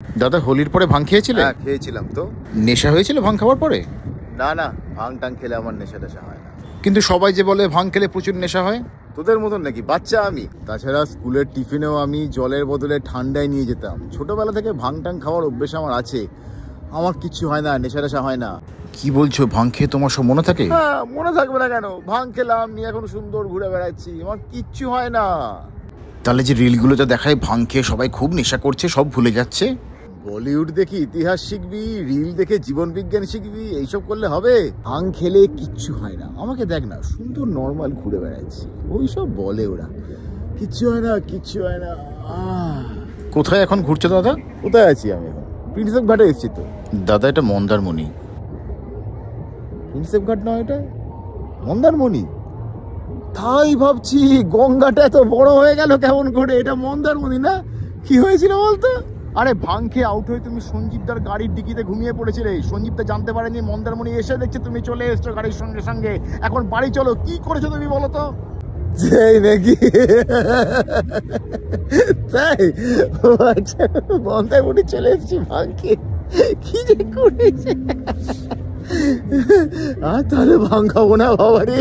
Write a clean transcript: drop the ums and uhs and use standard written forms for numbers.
দাদা, হোলির পরে ভাং খেয়েছিলে? হ্যাঁ, খেয়েছিলাম তো। নেশা হয়েছিল ভাং খাওয়ার পরে? না না, ভাং টাং খেলে আমার নেশা টেশা হয় না। কিন্তু সবাই যে বলে ভাং খেলে প্রচুর নেশা হয়। তোদের মতন নাকি বাচ্চা আমি? তাছাড়া স্কুলের টিফিনেও আমি জলের বদলে ঠান্ডায় নিয়ে যেতাম। ছোটবেলা থেকে ভাং টাং খাওয়ার অভ্যেস আমার আছে। আমার কিচ্ছু হয় না, নেশা টেশা হয় না। কি বলছো? ভাং খেয়ে তোমার সব মনে থাকে? হ্যাঁ, মনে থাকবে না কেন? ভাং খেলাম, নিয়ে এখন সুন্দর ঘুরে বেড়াচ্ছি, আমার কিচ্ছু হয় না। তাহলে যে রিলগুলোতে দেখায় ভাং খেয়ে সবাই খুব নেশা করছে, সব ভুলে যাচ্ছে। বলিউড দেখে ইতিহাস শিখবি, রিল দেখে জীবন বিজ্ঞান শিখবি, এইসব করলে হবে? ভাং খেলে কিচ্ছু হয় না। আমাকে দেখ না, সুন্দর নর্মাল ঘুরে বেড়াচ্ছি। ওইসব বলে ওরা কিচ্ছু হয় না, কিচ্ছু হয় না। কোথায় এখন ঘুরছো দাদা? কোথায় আছি আমি এখন? প্রিন্সেপ ঘাটে এসেছি তো। দাদা, এটা মন্দারমণি। প্রিন্সেপ ঘাট নয়, এটা মন্দারমণি। তাই ভাবছি গঙ্গাটা এত বড় হয়ে গেল কেমন করে? এটা মন্দারমণি না? কি হয়েছিল বলতো? আরে, ভাং খেয়ে আউট হয়ে তুমি সঞ্জীবদার গাড়ির ডিকিতে ঘুমিয়ে পড়েছিলে। সঞ্জীবদা জানতে পারেনি, মন্দারমণি এসে দেখছে তুমি চলে এসছো গাড়ির সঙ্গে সঙ্গে। এখন বাড়ি চলো, কি করেছো তুমি বলো তো? তাই নাকি? তাই মন্দারমণি চলে এসেছি ভাং খেয়ে। কি যে করেছে! আর তাহলে ভাং খাবো না বাবারে।